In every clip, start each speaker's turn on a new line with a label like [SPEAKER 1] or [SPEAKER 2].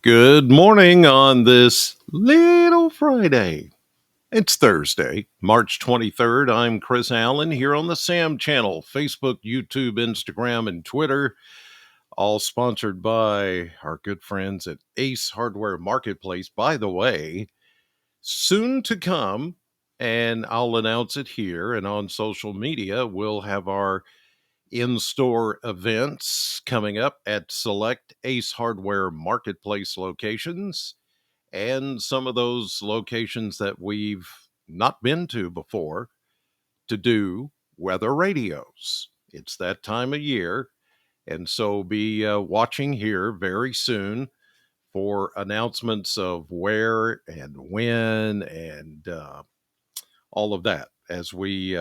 [SPEAKER 1] Good morning on this little Friday. It's Thursday, March 23rd. I'm Chris Allen here on the Sam channel, Facebook, YouTube, Instagram, and Twitter, all sponsored by our good friends at Ace Hardware Marketplace. By the way, soon to come, and I'll announce it here and on social media, we'll have our in-store events coming up at select Ace Hardware Marketplace locations and some of those locations that we've not been to before to do weather radios. It's that time of year, and so be watching here very soon for announcements of where and when and all of that as we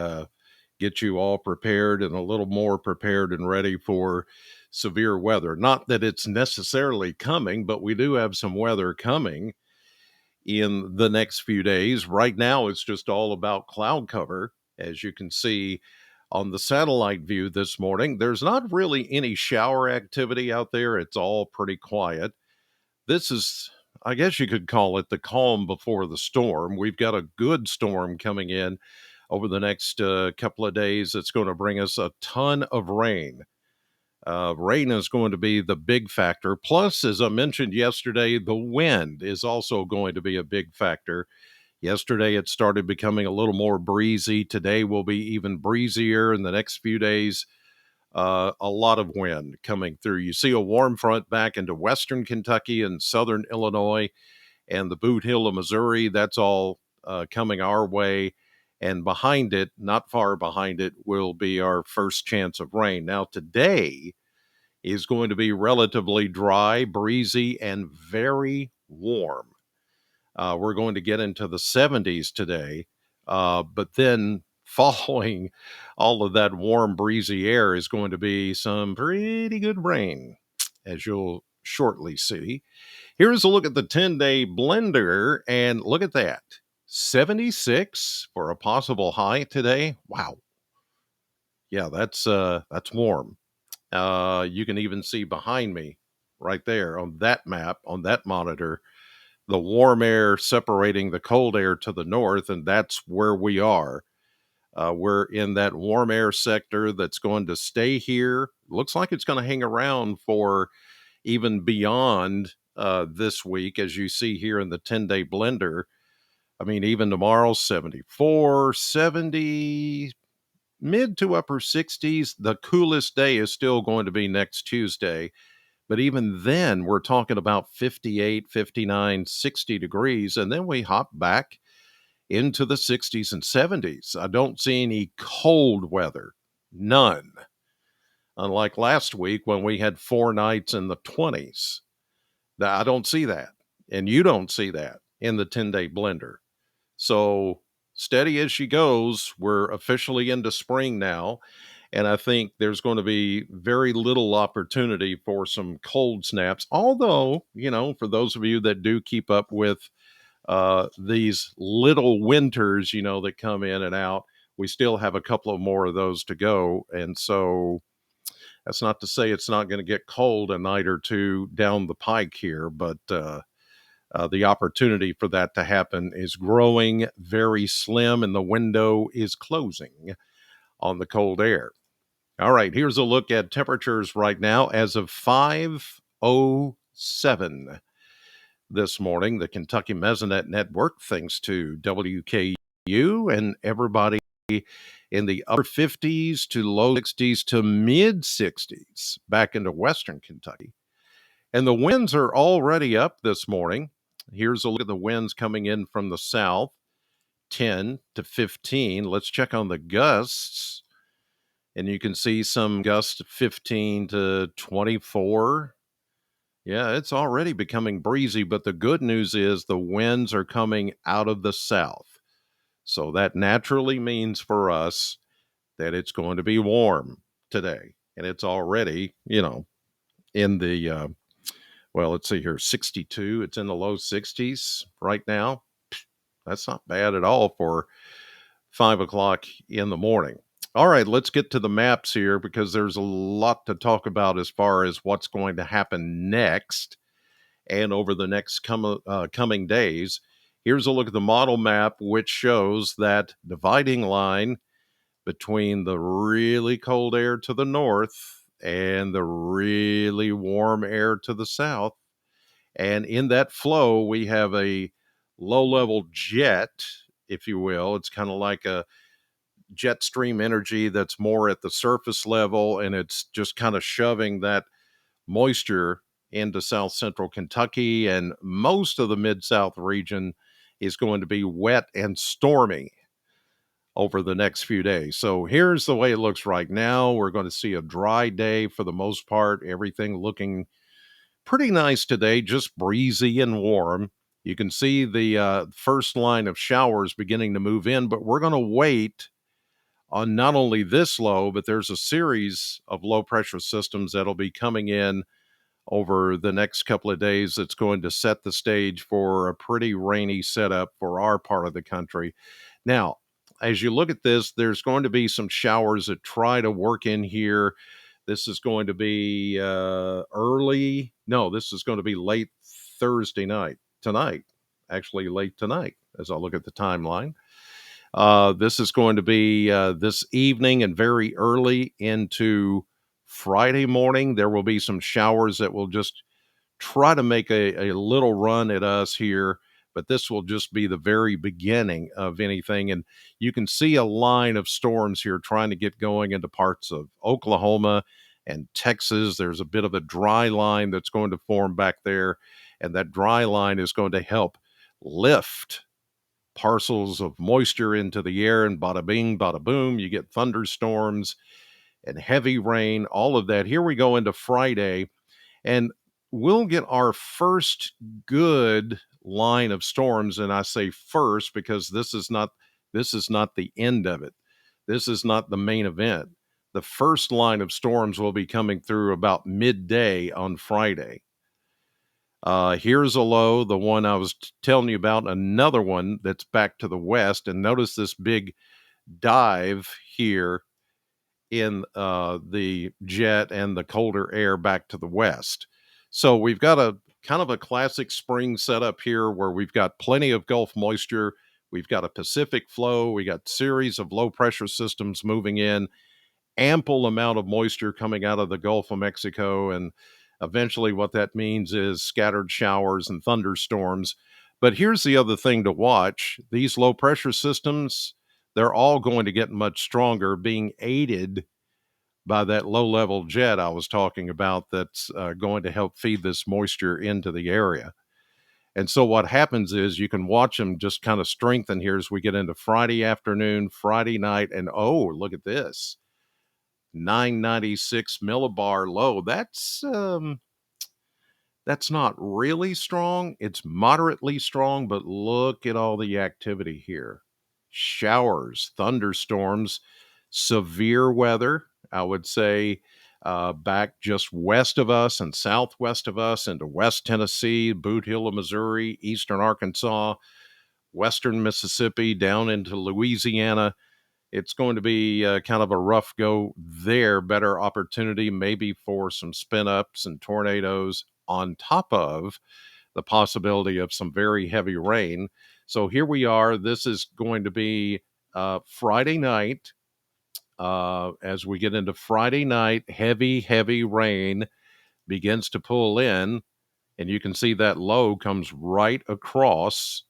[SPEAKER 1] get you all prepared and a little more prepared and ready for severe weather. Not that it's necessarily coming, but we do have some weather coming in the next few days. Right now, it's just all about cloud cover. As you can see on the satellite view this morning, there's not really any shower activity out there. It's all pretty quiet. This is, I guess you could call it the calm before the storm. We've got a good storm coming in over the next couple of days. It's going to bring us a ton of rain. Rain is going to be the big factor. Plus, as I mentioned yesterday, the wind is also going to be a big factor. Yesterday, it started becoming a little more breezy. Today will be even breezier. In the next few days, a lot of wind coming through. You see a warm front back into western Kentucky and southern Illinois and the Boot Hill of Missouri. That's all coming our way. And behind it, not far behind it, will be our first chance of rain. Now, today is going to be relatively dry, breezy, and very warm. We're going to get into the 70s today, but then following all of that warm, breezy air is going to be some pretty good rain, as you'll shortly see. Here's a look at the 10-day blender, and look at that. 76 for a possible high today. Wow. Yeah, that's warm. You can even see behind me right there on that map, on that monitor, the warm air separating the cold air to the north, and that's where we are. We're in that warm air sector that's going to stay here. Looks like it's going to hang around for even beyond this week, as you see here in the 10-day blender. I mean, even tomorrow, 74, 70, mid to upper 60s. The coolest day is still going to be next Tuesday. But even then, we're talking about 58, 59, 60 degrees. And then we hop back into the 60s and 70s. I don't see any cold weather. None. Unlike last week when we had 4 nights in the 20s. I don't see that. And you don't see that in the 10-day blender. So steady as she goes, we're officially into spring now. And I think there's going to be very little opportunity for some cold snaps. Although, for those of you that do keep up with these little winters, that come in and out, we still have a couple of more of those to go. And so that's not to say it's not going to get cold a night or two down the pike here, but the opportunity for that to happen is growing very slim, and the window is closing on the cold air. All right, here's a look at temperatures right now as of 5:07 this morning. The Kentucky Mesonet Network, thanks to WKU and everybody in the upper 50s to low 60s to mid 60s back into western Kentucky. And the winds are already up this morning. Here's a look at the winds coming in from the south, 10 to 15. Let's check on the gusts. And you can see some gusts 15 to 24. Yeah, it's already becoming breezy, but the good news is the winds are coming out of the south. So that naturally means for us that it's going to be warm today. And it's already, in the, well, let's see here, 62. It's in the low 60s right now. That's not bad at all for 5 o'clock in the morning. All right, let's get to the maps here because there's a lot to talk about as far as what's going to happen next. and over the next coming days. Here's a look at the model map, which shows that dividing line between the really cold air to the north and the really warm air to the south. And in that flow, we have a low level jet, if you will. It's kind of like a jet stream energy that's more at the surface level, and it's just kind of shoving that moisture into south central Kentucky, and most of the mid south region is going to be wet and stormy over the next few days. So here's the way it looks right now. We're going to see a dry day for the most part, everything looking pretty nice today, just breezy and warm. You can see the first line of showers beginning to move in, but we're going to wait on not only this low, but there's a series of low pressure systems that'll be coming in over the next couple of days that's going to set the stage for a pretty rainy setup for our part of the country. Now, as you look at this, there's going to be some showers that try to work in here. This is going to be early. No, this is going to be late Thursday night, tonight, actually late tonight, as I look at the timeline. This is going to be this evening and very early into Friday morning. There will be some showers that will just try to make a little run at us here, but this will just be the very beginning of anything. And you can see a line of storms here trying to get going into parts of Oklahoma and Texas. There's a bit of a dry line that's going to form back there, and that dry line is going to help lift parcels of moisture into the air, and bada bing, bada boom, you get thunderstorms and heavy rain, all of that. Here we go into Friday, and we'll get our first good line of storms. And I say first because this is not the end of it. This is not the main event. The first line of storms will be coming through about midday on Friday. Here's a low, the one I was telling you about, another one that's back to the west. And notice this big dive here in the jet and the colder air back to the west. So we've got a kind of a classic spring setup here where we've got plenty of Gulf moisture. We've got a Pacific flow. We got series of low pressure systems moving in, ample amount of moisture coming out of the Gulf of Mexico. And eventually what that means is scattered showers and thunderstorms. But here's the other thing to watch. These low pressure systems, they're all going to get much stronger, being aided by that low level jet I was talking about that's going to help feed this moisture into the area. And so what happens is you can watch them just kind of strengthen here as we get into Friday afternoon, Friday night, and oh, look at this. 996 millibar low. That's not really strong. It's moderately strong, but look at all the activity here. Showers, thunderstorms, severe weather, I would say, back just west of us and southwest of us into West Tennessee, Boot Hill of Missouri, eastern Arkansas, western Mississippi, down into Louisiana. It's going to be kind of a rough go there. Better opportunity maybe for some spin ups and tornadoes on top of the possibility of some very heavy rain. So here we are. This is going to be Friday night. As we get into Friday night, heavy rain begins to pull in, and you can see that low comes right across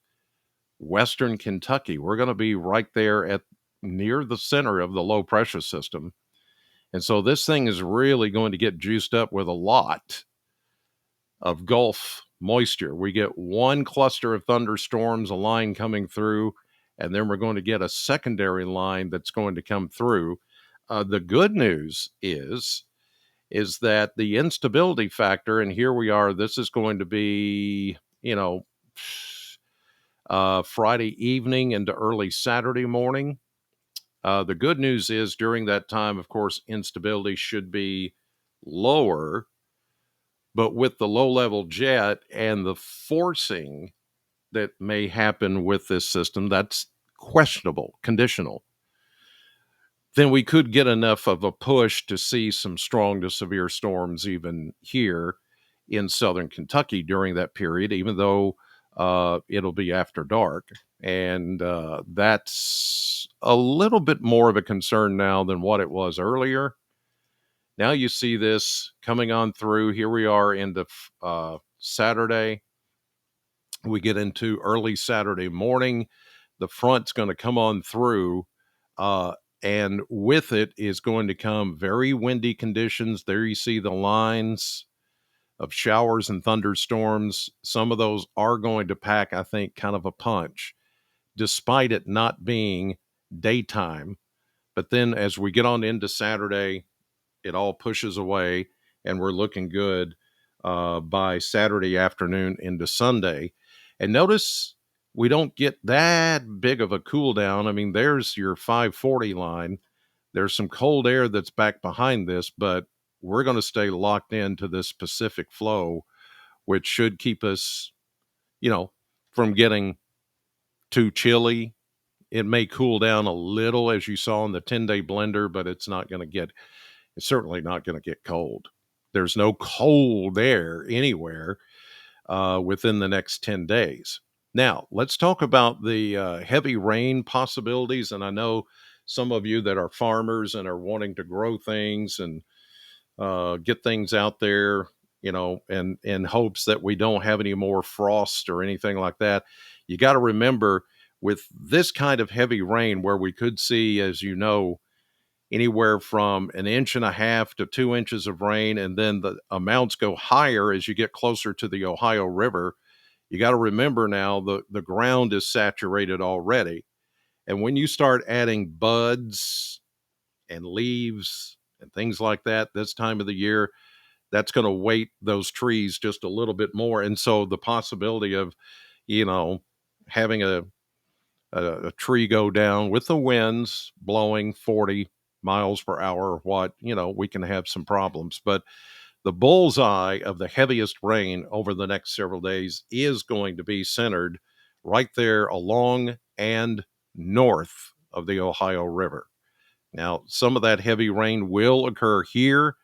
[SPEAKER 1] western Kentucky. We're going to be right there at near the center of the low pressure system. And so this thing is really going to get juiced up with a lot of Gulf moisture. We get one cluster of thunderstorms, a line coming through, and then we're going to get a secondary line that's going to come through. The good news is that the instability factor, and here we are, this is going to be, Friday evening into early Saturday morning. The good news is during that time, of course, instability should be lower, but with the low level jet and the forcing that may happen with this system, that's questionable, conditional, then we could get enough of a push to see some strong to severe storms even here in southern Kentucky during that period, even though it'll be after dark. And that's a little bit more of a concern now than what it was earlier. Now you see this coming on through. Here we are into Saturday. We get into early Saturday morning. The front's going to come on through, uh, and with it is going to come very windy conditions. There you see the lines of showers and thunderstorms. Some of those are going to pack, I think, kind of a punch, despite it not being daytime. But then as we get on into Saturday, it all pushes away, and we're looking good by Saturday afternoon into Sunday. And notice we don't get that big of a cool down. I mean, there's your 540 line. There's some cold air that's back behind this, but we're going to stay locked into this Pacific flow, which should keep us, from getting too chilly. It may cool down a little, as you saw in the 10-day blender, but it's certainly not going to get cold. There's no cold air anywhere within the next 10 days. Now, let's talk about the heavy rain possibilities. And I know some of you that are farmers and are wanting to grow things and get things out there, and in hopes that we don't have any more frost or anything like that. You got to remember, with this kind of heavy rain, where we could see, as you know, anywhere from 1.5 to 2 inches of rain, and then the amounts go higher as you get closer to the Ohio River. You got to remember now the ground is saturated already. And when you start adding buds and leaves and things like that this time of the year, that's going to weight those trees just a little bit more. And so the possibility of, having a tree go down with the winds blowing 40 miles per hour or what, we can have some problems. But the bullseye of the heaviest rain over the next several days is going to be centered right there along and north of the Ohio River. Now, some of that heavy rain will occur here,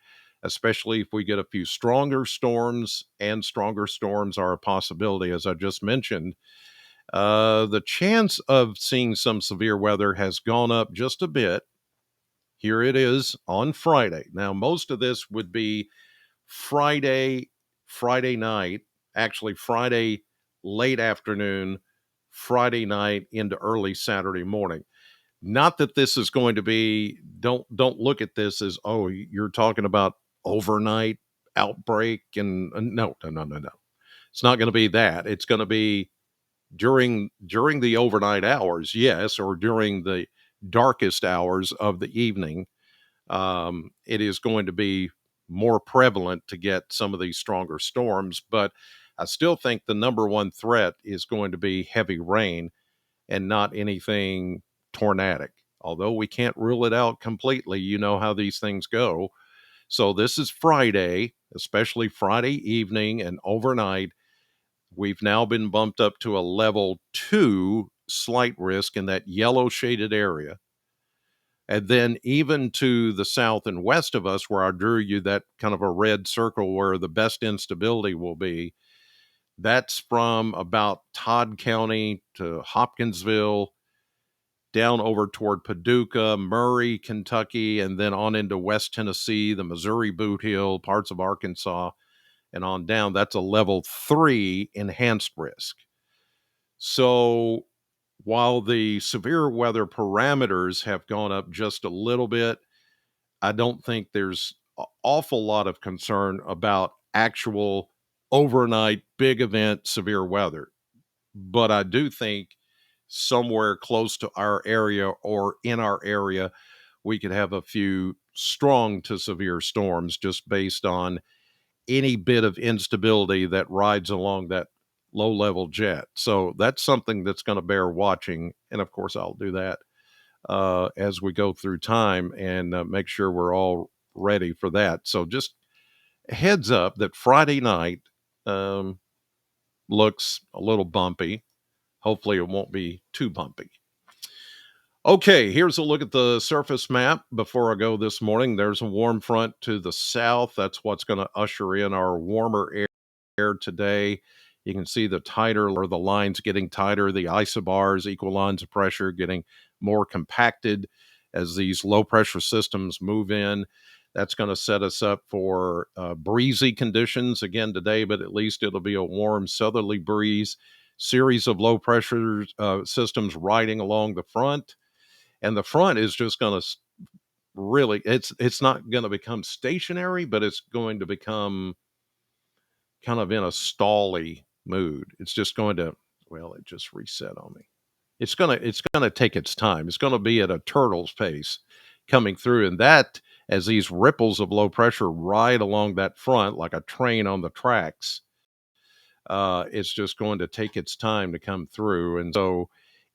[SPEAKER 1] especially if we get a few stronger storms, and stronger storms are a possibility, as I just mentioned. The chance of seeing some severe weather has gone up just a bit. Here it is on Friday. Now, most of this would be Friday night, actually Friday late afternoon, Friday night into early Saturday morning. Not that this is going to be, don't look at this as, oh, you're talking about overnight outbreak, and no. It's not going to be that. It's going to be during the overnight hours, yes, or during the darkest hours of the evening. It is going to be more prevalent to get some of these stronger storms, but I still think the number one threat is going to be heavy rain and not anything tornadic. Although we can't rule it out completely, you know how these things go. So this is Friday, especially Friday evening and overnight. We've now been bumped up to a level 2 slight risk in that yellow shaded area. And then even to the south and west of us, where I drew you that kind of a red circle where the best instability will be, that's from about Todd County to Hopkinsville, down over toward Paducah, Murray, Kentucky, and then on into West Tennessee, the Missouri Boot Hill, parts of Arkansas, and on down. That's a level 3 enhanced risk. So while the severe weather parameters have gone up just a little bit, I don't think there's an awful lot of concern about actual overnight big event severe weather. But I do think somewhere close to our area or in our area, we could have a few strong to severe storms just based on any bit of instability that rides along that low level jet. So that's something that's going to bear watching. And of course, I'll do that as we go through time and make sure we're all ready for that. So just a heads up that Friday night looks a little bumpy. Hopefully, it won't be too bumpy. Okay, here's a look at the surface map before I go this morning. There's a warm front to the south. That's what's going to usher in our warmer air. air today. You can see the tighter or the lines getting tighter, the isobars, equal lines of pressure, getting more compacted as these low pressure systems move in. That's going to set us up for breezy conditions again today, but at least it'll be a warm southerly breeze. Series of low pressure systems riding along the front, and the front is just going to really, it's not going to become stationary, but it's going to become kind of in a stally mood. It's just going to, well, it just reset on me. It's gonna take its time. It's gonna be at a turtle's pace coming through, and that as these ripples of low pressure ride along that front like a train on the tracks, it's just going to take its time to come through. And so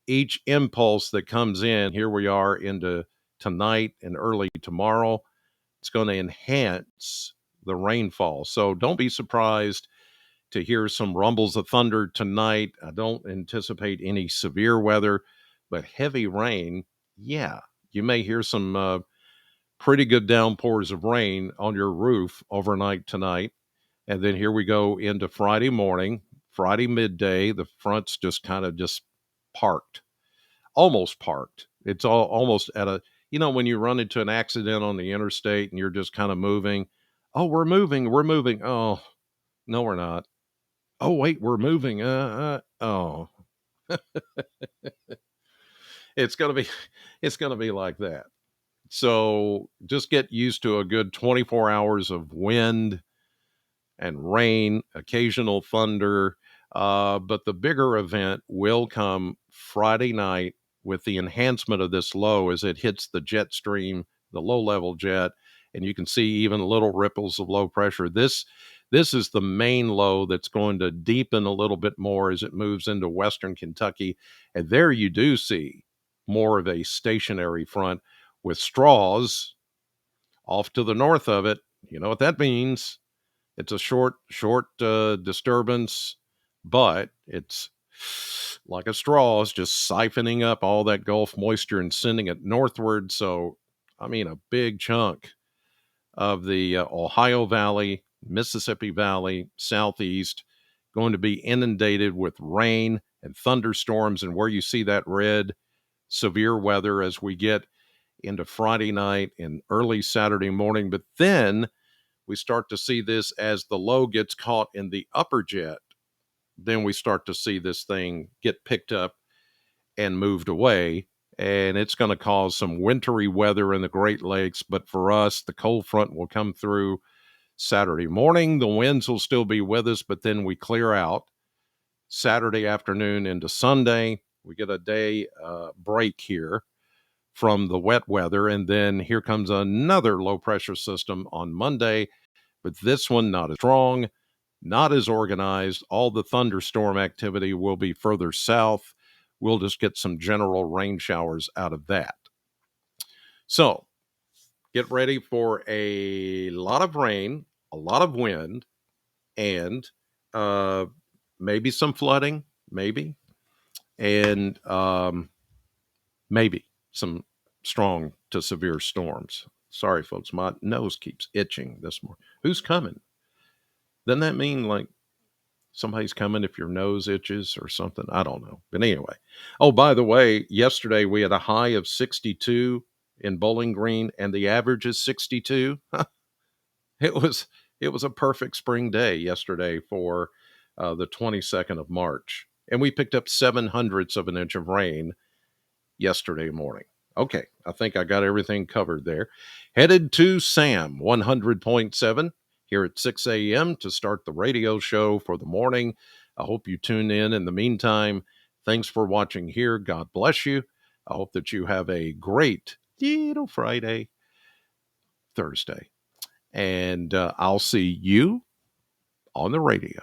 [SPEAKER 1] each impulse that comes in, here we are into tonight and early tomorrow, it's going to enhance the rainfall. So don't be surprised to hear some rumbles of thunder tonight. I don't anticipate any severe weather, but heavy rain, yeah. You may hear some pretty good downpours of rain on your roof overnight tonight. And then here we go into Friday morning, Friday midday. The front's just kind of just parked, almost parked. It's all almost at a, when you run into an accident on the interstate and you're just kind of moving. Oh, we're moving. We're moving. Oh, no, we're not. Oh, wait, we're moving. Oh, it's going to be, it's going to be like that. So just get used to a good 24 hours of wind and rain, occasional thunder. But the bigger event will come Friday night with the enhancement of this low as it hits the jet stream, the low level jet, and you can see even little ripples of low pressure. This is the main low that's going to deepen a little bit more as it moves into western Kentucky. And there you do see more of a stationary front with straws off to the north of it. You know what that means? It's a short disturbance, but it's like a straw. It's just siphoning up all that Gulf moisture and sending it northward. So, I mean, a big chunk of the Ohio Valley, Mississippi Valley, Southeast, going to be inundated with rain and thunderstorms. And where you see that red, severe weather as we get into Friday night and early Saturday morning. But then we start to see this as the low gets caught in the upper jet. Then we start to see this thing get picked up and moved away. And it's going to cause some wintry weather in the Great Lakes. But for us, the cold front will come through Saturday morning. The winds will still be with us, but then we clear out Saturday afternoon into Sunday. We get a day break here from the wet weather. And then here comes another low pressure system on Monday, but this one not as strong, not as organized. All the thunderstorm activity will be further south. We'll just get some general rain showers out of that. So get ready for a lot of rain, a lot of wind, and maybe some flooding, maybe, and maybe some strong to severe storms. Sorry, folks, my nose keeps itching this morning. Who's coming? Doesn't that mean like somebody's coming if your nose itches or something? I don't know. But anyway. Oh, by the way, yesterday we had a high of 62 in Bowling Green, and the average is 62. It was a perfect spring day yesterday for the 22nd of March. And we picked up 7/100ths of an inch of rain yesterday morning. Okay, I think I got everything covered there. Headed to Sam 100.7 here at 6 a.m. to start the radio show for the morning. I hope you tune in. In the meantime, thanks for watching here. God bless you. I hope that you have a great little Friday, Thursday. And I'll see you on the radio.